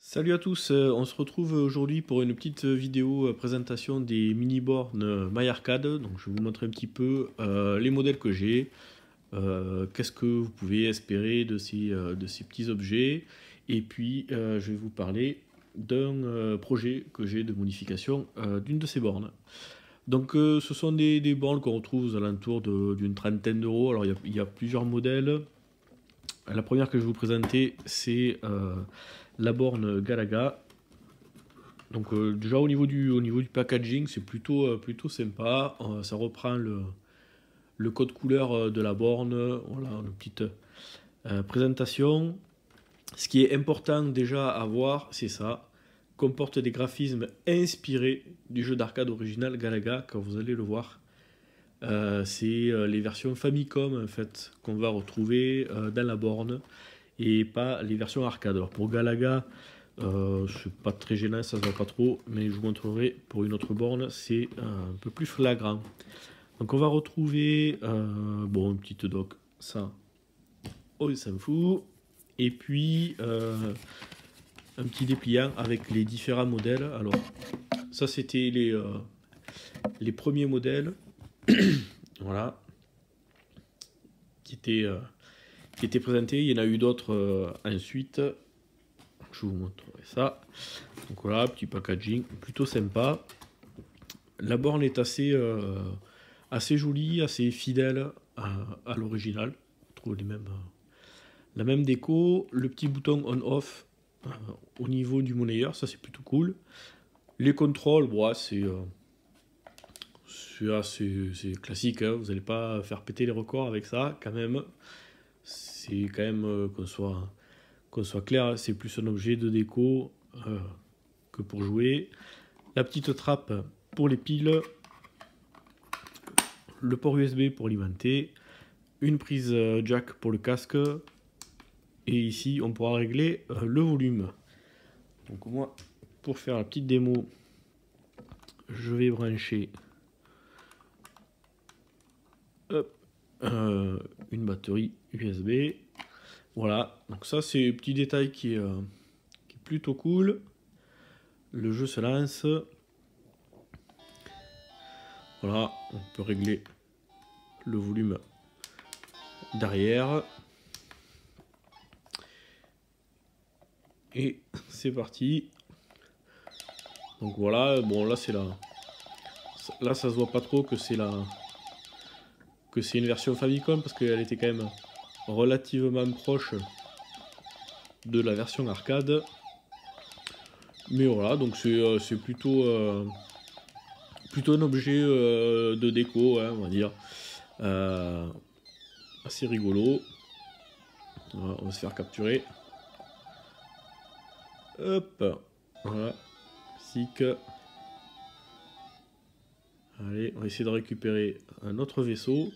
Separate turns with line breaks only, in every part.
Salut à tous, on se retrouve aujourd'hui pour une petite vidéo présentation des mini-bornes MyArcade. Donc je vais vous montrer un petit peu les modèles que j'ai, qu'est-ce que vous pouvez espérer de ces petits objets, et puis je vais vous parler d'un projet que j'ai de modification d'une de ces bornes. Donc ce sont des bornes qu'on retrouve aux alentours d'une trentaine d'euros. Alors il y a plusieurs modèles. La première que je vais vous présenter, c'est la borne Galaga. Donc déjà au niveau du packaging, c'est plutôt sympa. Ça reprend le code couleur de la borne. Voilà, une petite présentation. Ce qui est important déjà à voir, c'est ça. Comporte des graphismes inspirés du jeu d'arcade original Galaga, quand vous allez le voir. C'est les versions Famicom en fait, qu'on va retrouver dans la borne et pas les versions arcade. Alors pour Galaga, c'est pas très gênant, ça se voit pas trop, mais je vous montrerai pour une autre borne, c'est un peu plus flagrant. Donc on va retrouver bon, une petite dock, ça, oh ça me fout, et puis un petit dépliant avec les différents modèles. Alors ça c'était les premiers modèles, voilà, qui étaient présentés. Il y en a eu d'autres ensuite. Je vous montrerai ça. Donc voilà, petit packaging plutôt sympa. La borne est assez jolie, assez fidèle à l'original. On trouve la même déco. Le petit bouton on-off au niveau du monnayeur, ça c'est plutôt cool. Les contrôles, bon, c'est classique, hein. Vous n'allez pas faire péter les records avec ça quand même. C'est quand même qu'on soit clair, c'est plus un objet de déco que pour jouer. La petite trappe pour les piles, le port USB pour alimenter, une prise jack pour le casque, et ici on pourra régler le volume. Donc moi, pour faire la petite démo, je vais brancher une batterie USB. Voilà, donc ça c'est un petit détail qui est plutôt cool. Le jeu se lance. Voilà, on peut régler le volume derrière. Et c'est parti. Donc voilà, bon là c'est là ça se voit pas trop que c'est une version Famicom, parce qu'elle était quand même relativement proche de la version arcade. Mais voilà, donc c'est plutôt un objet de déco, hein, on va dire. Assez rigolo. Voilà, on va se faire capturer. Hop, voilà, sick. Allez, on va essayer de récupérer un autre vaisseau.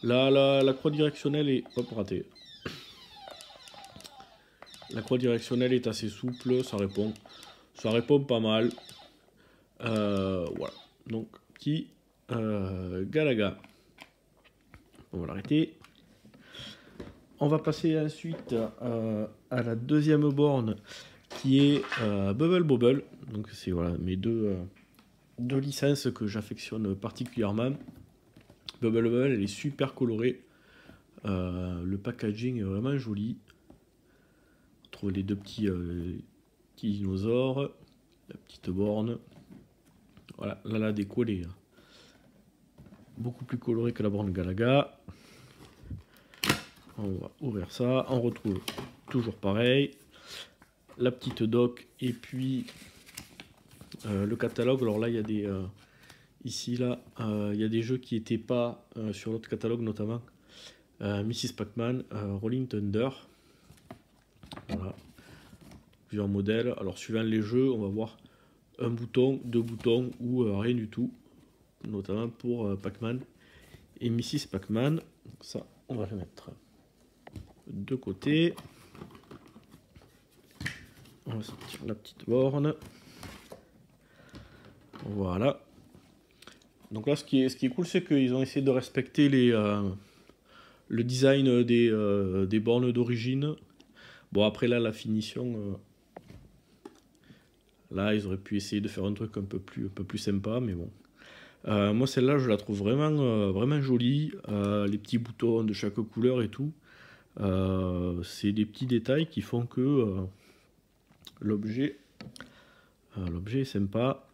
Là, la croix directionnelle est... Hop, raté. La croix directionnelle est assez souple, ça répond pas mal. Voilà, donc petit Galaga. On va l'arrêter. On va passer ensuite à la deuxième borne, qui est Bubble Bobble. Donc c'est voilà, mes deux licences que j'affectionne particulièrement. Bubble Bobble, elle est super colorée. Le packaging est vraiment joli. On trouve les deux petits dinosaures, la petite borne. Voilà, là la déco elle est beaucoup plus colorée que la borne Galaga. On va ouvrir ça, on retrouve toujours pareil, la petite dock, et puis le catalogue. Alors là il y a des ici là il y a des jeux qui n'étaient pas sur l'autre catalogue, notamment Mrs Pac-Man, Rolling Thunder. Voilà, plusieurs modèles. Alors suivant les jeux, on va voir un bouton, deux boutons ou rien du tout, notamment pour Pac-Man et Mrs Pac-Man. Ça on va le mettre de côté. On va sortir la petite borne. Voilà. Donc là, ce qui est cool, c'est qu'ils ont essayé de respecter le design des bornes d'origine. Bon, après là, la finition Là, ils auraient pu essayer de faire un truc un peu plus sympa, mais bon. Moi, celle-là, je la trouve vraiment jolie. Les petits boutons de chaque couleur et tout. C'est des petits détails qui font que l'objet est sympa.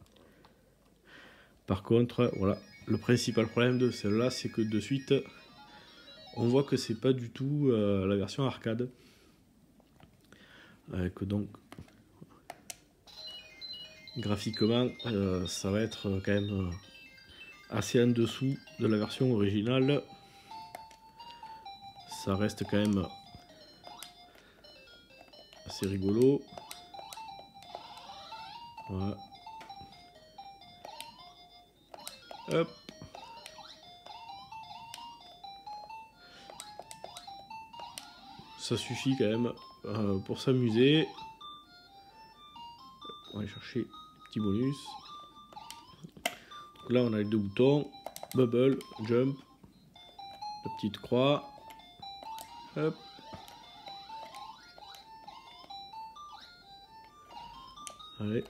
Par contre, voilà, le principal problème de celle-là, c'est que de suite, on voit que c'est pas du tout la version arcade. Que donc, graphiquement, ça va être quand même assez en dessous de la version originale. Ça reste quand même assez rigolo. Voilà. Hop. Ça suffit quand même pour s'amuser. On va aller chercher des petits bonus. Donc là on a les deux boutons, bubble, jump, la petite croix. Hop. Allez.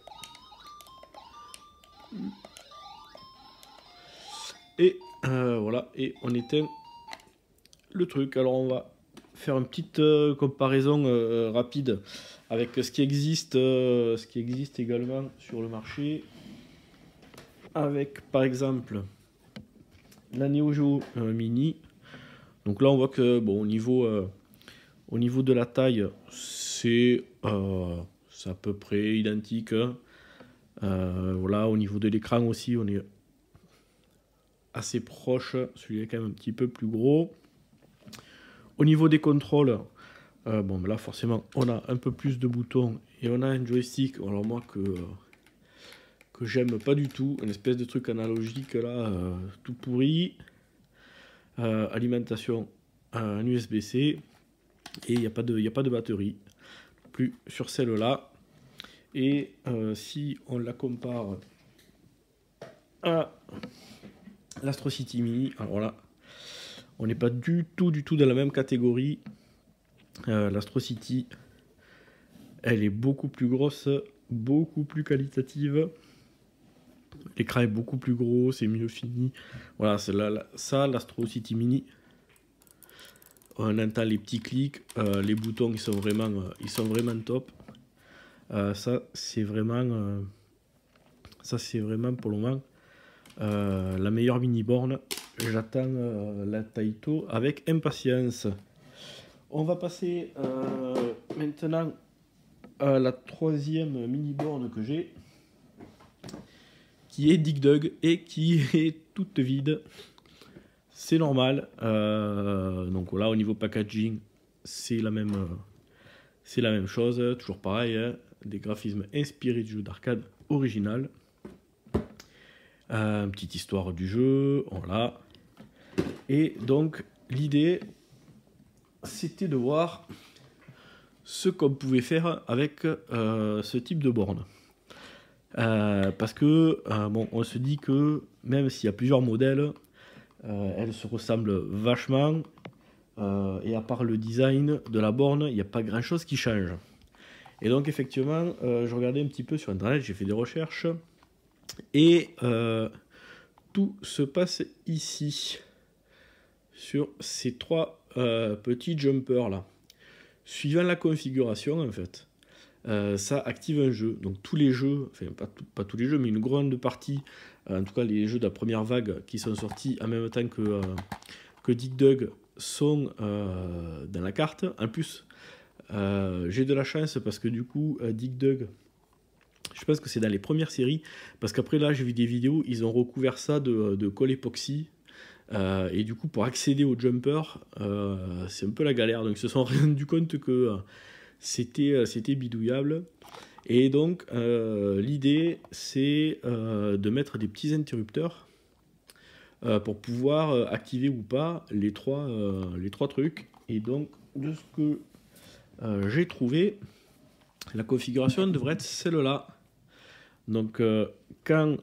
Et voilà, et on éteint le truc. Alors on va faire une petite comparaison rapide avec ce qui existe également sur le marché. Avec par exemple la Neo Geo Mini. Donc là on voit que bon, au niveau de la taille, c'est à peu près identique. Voilà, au niveau de l'écran aussi, on est assez proche. Celui-là est quand même un petit peu plus gros. Au niveau des contrôles, bon là forcément on a un peu plus de boutons et on a un joystick. Alors moi que j'aime pas du tout, une espèce de truc analogique là, tout pourri. Alimentation en USB-C et il n'y a pas de batterie plus sur celle-là. Et si on la compare à l'Astro City Mini, alors là on n'est pas du tout dans la même catégorie. L'Astro City, elle est beaucoup plus grosse, beaucoup plus qualitative. L'écran est beaucoup plus gros, c'est mieux fini. Voilà, ça, l'Astro City Mini. On entend les petits clics, les boutons ils sont vraiment top. Ça c'est vraiment pour le moment la meilleure mini borne. J'attends la Taito avec impatience. On va passer maintenant à la troisième mini borne que j'ai, qui est Dig Dug et qui est toute vide. C'est normal. Donc là, au niveau packaging, c'est la même chose. Toujours pareil, hein, des graphismes inspirés du jeu d'arcade original. Une petite histoire du jeu, voilà. Et donc, l'idée, c'était de voir ce qu'on pouvait faire avec ce type de borne. Parce que, bon, on se dit que même s'il y a plusieurs modèles, elles se ressemblent vachement. Et à part le design de la borne, il n'y a pas grand chose qui change. Et donc effectivement, je regardais un petit peu sur internet, j'ai fait des recherches. Et tout se passe ici, sur ces trois petits jumpers là. Suivant la configuration en fait, ça active un jeu. Donc tous les jeux, enfin pas tous les jeux, mais une grande partie, en tout cas les jeux de la première vague qui sont sortis en même temps que Dig Dug sont dans la carte. En plus, j'ai de la chance parce que du coup, Dig Dug, je pense que c'est dans les premières séries, parce qu'après là j'ai vu des vidéos, ils ont recouvert ça de colle époxy. Et du coup, pour accéder au jumper, c'est un peu la galère. Donc ils se sont rendus compte que c'était bidouillable. Et donc l'idée c'est de mettre des petits interrupteurs pour pouvoir activer ou pas les trois trucs. Et donc de ce que j'ai trouvé, la configuration devrait être celle-là. Donc quand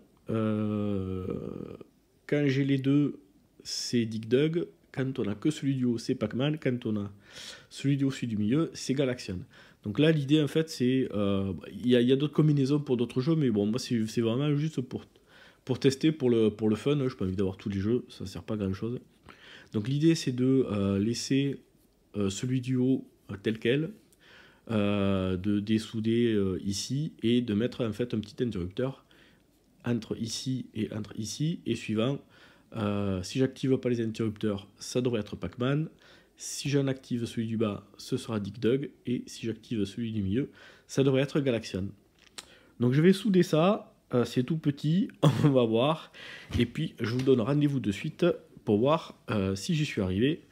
j'ai les deux, c'est Dig Dug. Quand on a que celui du haut, c'est Pac-Man. Quand on a celui du haut, celui du milieu, c'est Galaxian. Donc là, l'idée, en fait, c'est... Il y a d'autres combinaisons pour d'autres jeux, mais bon, moi, c'est vraiment juste pour tester, pour le fun. Je n'ai pas envie d'avoir tous les jeux, ça ne sert pas à grand-chose. Donc l'idée, c'est de laisser celui du haut tel quel, de dessouder ici, et de mettre, en fait, un petit interrupteur entre ici, et suivant. Si j'active pas les interrupteurs, ça devrait être Pac-Man. Si j'en active celui du bas, ce sera Dig Dug. Et si j'active celui du milieu, ça devrait être Galaxian. Donc je vais souder ça. C'est tout petit, on va voir. Et puis je vous donne rendez-vous de suite pour voir si j'y suis arrivé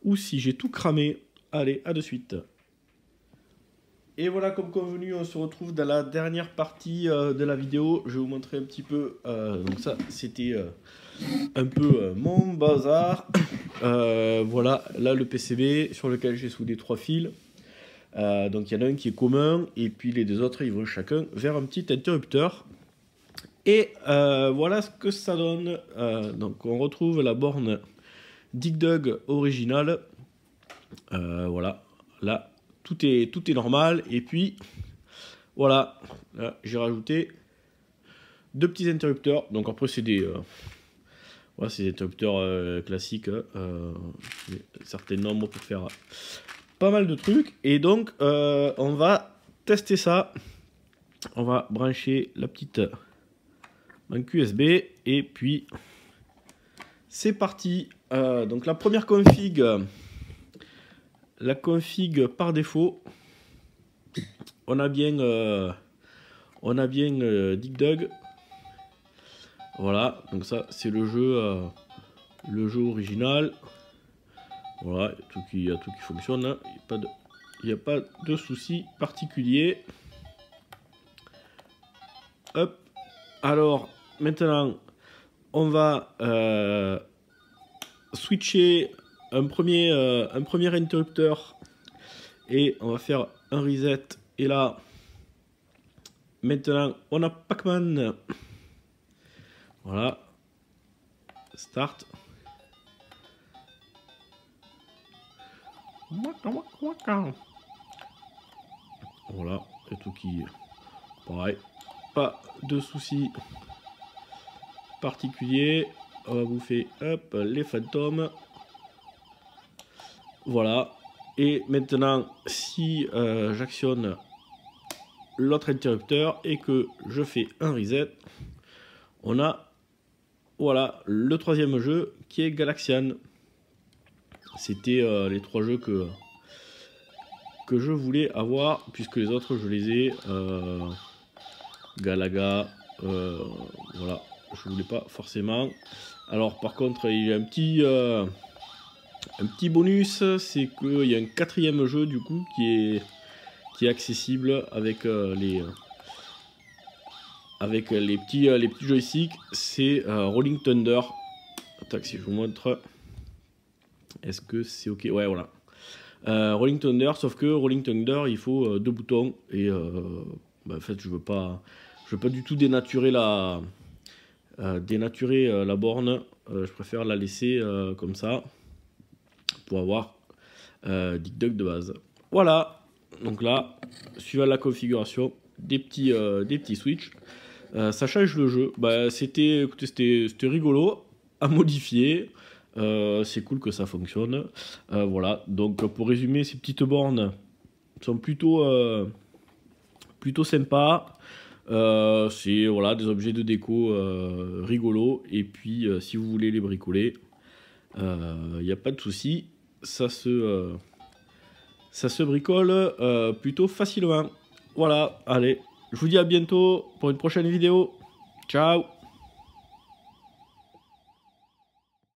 ou si j'ai tout cramé. Allez, à de suite. Et voilà, comme convenu, on se retrouve dans la dernière partie de la vidéo. Je vais vous montrer un petit peu. Donc ça, c'était un peu mon bazar. Voilà, là le PCB sur lequel j'ai soudé 3 fils. Donc il y en a un qui est commun, et puis les deux autres, ils vont chacun vers un petit interrupteur. Et voilà ce que ça donne. Donc on retrouve la borne Dig Dug originale. Voilà, là. Tout est normal, et puis voilà, là j'ai rajouté 2 petits interrupteurs. Donc après c'est des voilà, c'est des interrupteurs classiques, certains nombres pour faire pas mal de trucs. Et donc on va tester ça. On va brancher la petite banque USB, et puis c'est parti. Donc la première config. La config par défaut, on a bien Dig Dug. Voilà, donc ça c'est le jeu original. Voilà, il y a tout qui fonctionne, hein. Il n'y a pas de souci particulier. Hop. Alors maintenant, on va switcher un premier interrupteur, et on va faire un reset. Et là maintenant on a Pac-Man. Voilà, start. Voilà, et tout qui pareil, pas de soucis particuliers. On va bouffer hop les fantômes. Voilà, et maintenant si j'actionne l'autre interrupteur et que je fais un reset, on a voilà le troisième jeu qui est Galaxian. C'était les 3 jeux que je voulais avoir, puisque les autres je les ai Galaga, voilà, je voulais pas forcément. Alors par contre il y a un petit bonus, c'est qu'il y a un 4e jeu du coup qui est accessible avec les petits joysticks. C'est Rolling Thunder. Attends, si je vous montre, est-ce que c'est ok? Ouais, voilà. Rolling Thunder, sauf que Rolling Thunder, il faut 2 boutons, et en fait je veux pas du tout dénaturer la borne. Je préfère la laisser comme ça pour avoir Dig Dug de base. Voilà, donc là, suivant la configuration, des petits switches. Ça change le jeu. Bah, c'était rigolo à modifier. C'est cool que ça fonctionne. Voilà, donc pour résumer, ces petites bornes sont plutôt sympas. C'est voilà, des objets de déco rigolos. Et puis si vous voulez les bricoler, il n'y a pas de souci. Ça se bricole plutôt facilement. Voilà, allez, je vous dis à bientôt pour une prochaine vidéo. Ciao!